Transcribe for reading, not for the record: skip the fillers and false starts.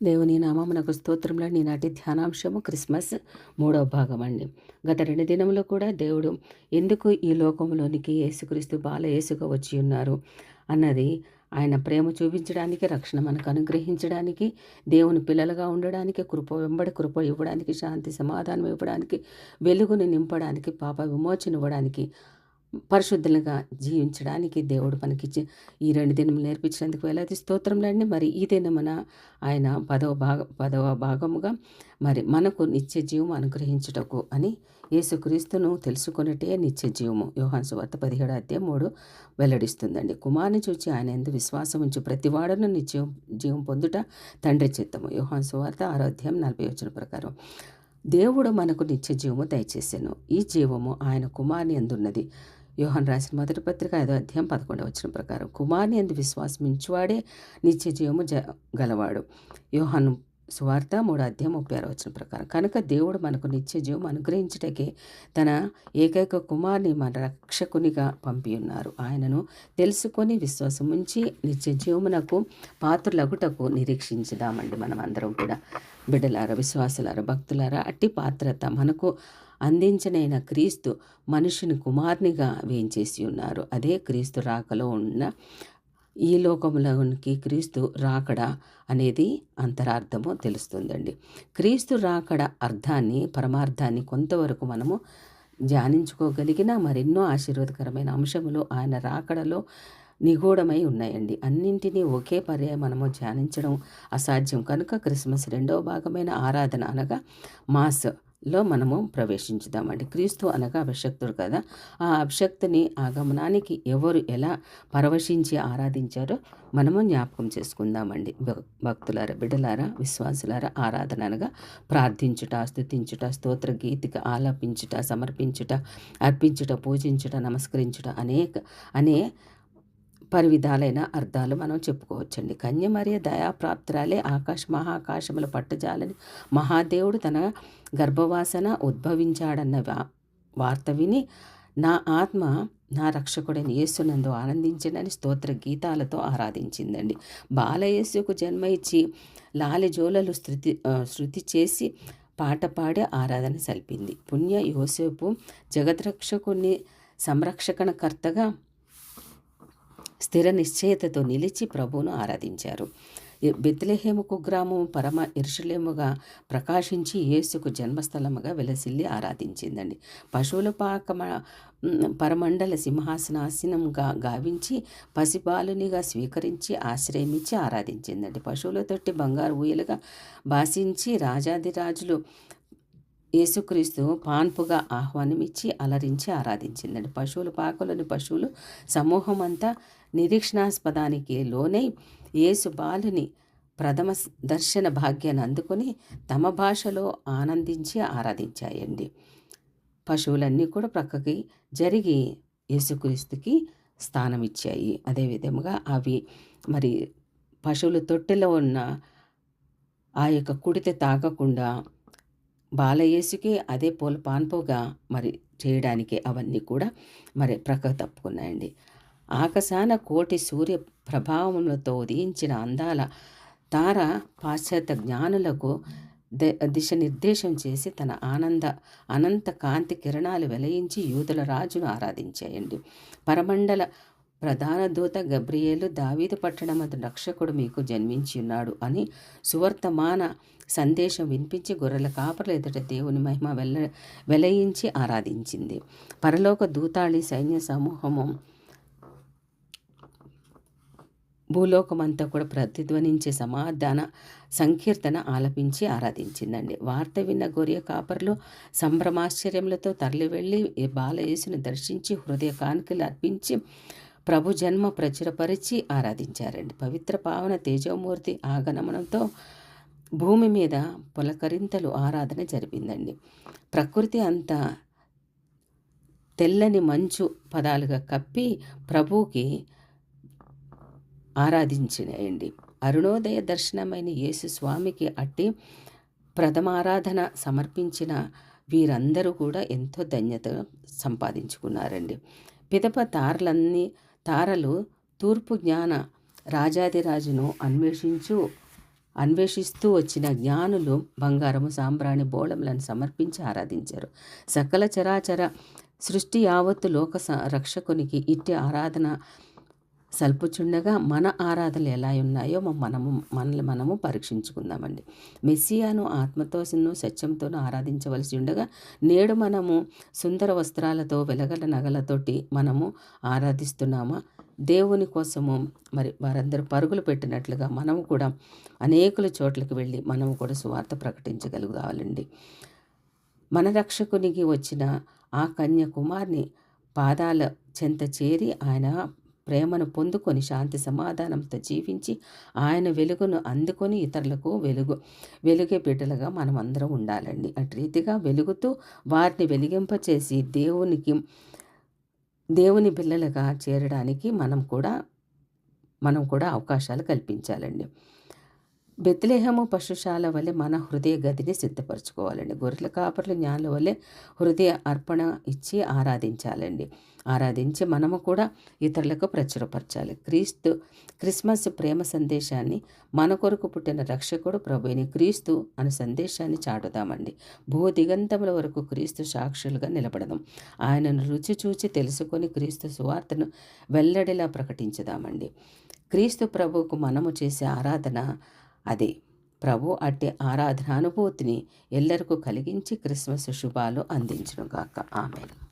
దేవుని నామమునకు స్తోత్రములు. ఈనాటి ధ్యానాంశము క్రిస్మస్ 3వ భాగం అండి. గత 2 దినములు కూడా దేవుడు ఎందుకు ఈ లోకంలోనికి యేసుక్రీస్తు బాలయేసుగా వచ్చి ఉన్నారు అన్నది ఆయన ప్రేమ చూపించడానికి, రక్షణ మనకు అనుగ్రహించడానికి, దేవుని పిల్లలుగా ఉండడానికి, కృప వెంబడి కృప ఇవ్వడానికి, శాంతి సమాధానం ఇవ్వడానికి, వెలుగుని నింపడానికి, పాప విమోచన ఇవ్వడానికి, పరిశుద్ధులుగా జీవించడానికి దేవుడు మనకిచ్చి ఈ 2 దినములు నేర్పించినందుకు వేలాది స్తోత్రములండి. మరి ఈ దినమున ఆయన 10వ భాగముగా మరి మనకు నిత్య జీవం అనుగ్రహించుటకు అని యేసుక్రీస్తును తెలుసుకొనుటే నిత్య జీవము. యోహాను సువార్త 17:3 వెల్లడిస్తుందండి. కుమారుని చూచి ఆయన యందు విశ్వాసం ఉంచు ప్రతివాడును నిత్య జీవం పొందుట తండ్రి చిత్తము. యోహాను సువార్త 6:40 ప్రకారం దేవుడు మనకు నిత్య జీవము దయచేసెను. ఈ జీవము ఆయన కుమారుని యందున్నది. యోహాను రాసిన మొదటి పత్రిక 5:11 ప్రకారం కుమారుని యందు విశ్వాసమించువాడే నిత్య జీవము గలవాడు. యోహాను సువార్త 3:36 ప్రకారం కనుక దేవుడు మనకు నిత్య జీవం అనుగ్రహించుటకే తన ఏకైక కుమారుని మన రక్షకునిగా పంపి ఉన్నారు. ఆయనను తెలుసుకొని విశ్వాసం ఉంచి నిత్య జీవమునకు పాత్రులగుటకు నిరీక్షించుదామండి. మనం అందరం కూడా బిడ్డలారా, విశ్వాసులారా, భక్తులారా, అట్టి పాత్రత మనకు అందించనైన క్రీస్తు మనుషుని కుమారునిగా వేయించేసి ఉన్నారు. అదే క్రీస్తు రాకలో ఉన్న ఈ లోకంలోనికి క్రీస్తు రాకడ అనేది అంతరార్థము తెలుస్తుందండి. క్రీస్తు రాకడ అర్థాన్ని, పరమార్థాన్ని కొంతవరకు మనము ధ్యానించుకోగలిగిన మరెన్నో ఆశీర్వాదకరమైన అంశములు ఆయన రాకడలో నిగూఢమై ఉన్నాయండి. అన్నింటినీ ఒకే పర్యాయం మనము ధ్యానించడం అసాధ్యం. కనుక క్రిస్మస్ 2వ భాగమైన ఆరాధన అనగా మాస్లో మనము ప్రవేశించుదామండి. క్రీస్తు అనగా అభిషక్తుడు కదా. ఆ అభిషక్తిని ఆగమనానికి ఎవరు ఎలా పరవశించి ఆరాధించారో మనము జ్ఞాపకం చేసుకుందామండి. భక్తులారా, బిడ్డలారా, విశ్వాసులారా, ఆరాధన అనగా ప్రార్థించుట, స్తుతించుట, స్తోత్ర గీతిక ఆలపించుట, సమర్పించుట, అర్పించుట, పూజించుట, నమస్కరించుట అనే పరివిధాలైన అర్థాలు మనం చెప్పుకోవచ్చండి. కన్యమరియ దయాప్రాప్తురాలే మహాకాశముల పట్టజాలని మహాదేవుడు తన గర్భవాసన ఉద్భవించాడన్న వార్త విని నా ఆత్మ నా రక్షకుడైన యేసునందు ఆనందించిందని స్తోత్ర గీతాలతో ఆరాధించిందండి. బాలయేసుకు జన్మ ఇచ్చి లాలి జోలలు శృతి చేసి పాట పాడి ఆరాధన సల్పింది. పుణ్య యోసేపు జగద్రక్షకుని సంరక్షణకర్తగా స్థిర నిశ్చయతతో నిలిచి ప్రభువును ఆరాధించారు. బెత్లెహేము కుగ్రామము పరమ యెరూషలేముగా ప్రకాశించి యేసుకు జన్మస్థలముగా వెలసిల్లి ఆరాధించిందండి. పశువుల పరమండల సింహాసనాసనంగా గావించి పసిబాలునిగా స్వీకరించి ఆశ్రయమిచ్చి ఆరాధించిందండి. పశువుల తొట్టి బంగారు ఊయలుగా భాషించి రాజాదిరాజులు యేసుక్రీస్తు పాన్పుగా ఆహ్వానమిచ్చి అలరించి ఆరాధించిందండి. పశువుల పాకలోని పశువులు సమూహం అంతా నిరీక్షణాస్పదానికి లోనై యేసు బాలుని ప్రథమ దర్శన భాగ్యాన్ని అందుకొని తమ భాషలో ఆనందించి ఆరాధించాయండి. పశువులన్నీ కూడా ప్రక్కకి జరిగి యేసుక్రీస్తుకి స్థానం ఇచ్చాయి. అదేవిధంగా అవి మరి పశువుల తొట్టెలో ఉన్న ఆ యొక్క కుడిత తాగకుండా బాలయేసుకి అదే పాన్పుగా మరి చేయడానికి అవన్నీ కూడా మరి ప్రక్కకు తప్పుకున్నాయండి. ఆకాశాన కోటి సూర్య ప్రభావములతో ఉదయించిన అందాల తార పాశ్చాత్య జ్ఞానులకు దిశనిర్దేశం చేసి తన అనంత కాంతి కిరణాలు వెలయించి యూదుల రాజును ఆరాధించాయండి. పరమండల ప్రధాన దూత గబ్రియేలు దావీదు పట్టణమందు రక్షకుడు మీకు జన్మించి ఉన్నాడు అని సువర్తమాన సందేశం వినిపించి గొర్రెల కాపర్ల ఎదుట దేవుని మహిమ వెలయించి ఆరాధించింది. పరలోక దూతాళి సైన్య సమూహము భూలోకమంతా కూడా ప్రతిధ్వనించే సమాధాన సంకీర్తన ఆలపించి ఆరాధించిందండి. వార్త విన్న గొర్రె కాపర్లు సంభ్రమాశ్చర్యములతో తరలి వెళ్ళి బాలయేసుని దర్శించి హృదయ కానుకలు అర్పించి ప్రభు జన్మ ప్రచురపరిచి ఆరాధించారండి. పవిత్ర పావన తేజోమూర్తి ఆగమనంతో భూమి మీద పులకరింతలు ఆరాధన జరిపిందండి. ప్రకృతి అంతా తెల్లని మంచు పదాలుగా కప్పి ప్రభువుకి ఆరాధించినాయండి. అరుణోదయ దర్శనమైన యేసు స్వామికి అట్టి ప్రథమారాధన సమర్పించిన వీరందరూ కూడా ఎంతో ధన్యత సంపాదించుకున్నారండి. పిదప తారలు తూర్పు జ్ఞాన రాజాదిరాజును అన్వేషించు అన్వేషిస్తూ వచ్చిన జ్ఞానులు బంగారము సాంబ్రాణి బోళములను సమర్పించి ఆరాధించారు. సకల చరాచర సృష్టి యావత్తు లోక రక్షకునికి ఇట్టి ఆరాధన సల్పుచుండగా మన ఆరాధనలు ఎలా ఉన్నాయో మనము పరీక్షించుకుందామండి. మెస్సియాను ఆత్మతోను సత్యంతోనూ ఆరాధించవలసి ఉండగా నేడు మనము సుందర వస్త్రాలతో వెలగల నగలతోటి మనము ఆరాధిస్తున్నామా? దేవుని కోసము మరి వారందరూ పరుగులు పెట్టినట్లుగా మనము కూడా అనేకుల చోట్లకి వెళ్ళి మనము కూడా సువార్త ప్రకటించగలుగుతామండి. మన రక్షకునికి వచ్చిన ఆ కన్యాకుమార్ని పాదాల చెంత చేరి ఆయన ప్రేమను పొందుకొని శాంతి సమాధానంతో జీవించి ఆయన వెలుగును అందుకొని ఇతరులకు వెలుగే బిడ్డలుగా మనం అందరం ఉండాలండి. అటు రీతిగా వెలుగుతూ వారిని వెలిగింపచేసి దేవుని పిల్లలుగా చేరడానికి మనం కూడా అవకాశాలు కల్పించాలండి. బెత్లెహేము పశుశాల వలె మన హృదయ గదిని సిద్ధపరచుకోవాలండి. గొర్రెల కాపర్ల జ్ఞానుల వలె హృదయ అర్పణ ఇచ్చి ఆరాధించి మనము కూడా ఇతరులకు ప్రచురపరచాలి. క్రిస్మస్ ప్రేమ సందేశాన్ని, మన కొరకు పుట్టిన రక్షకుడు ప్రభువైన క్రీస్తు అనే సందేశాన్ని చాటుదామండి. దిగంతముల వరకు క్రీస్తు సాక్షులుగా నిలబడదాం. ఆయనను రుచి చూచి తెలుసుకొని క్రీస్తు సువార్తను వెల్లడిలా ప్రకటించుదామండి. క్రీస్తు ప్రభువుకు మనము చేసే ఆరాధన అదే. ప్రభు అట్టి ఆరాధన అనుభూతిని ఎల్లరికూ కలిగించి క్రిస్మస్ శుభాలు అందించును గాక. ఆమేన్.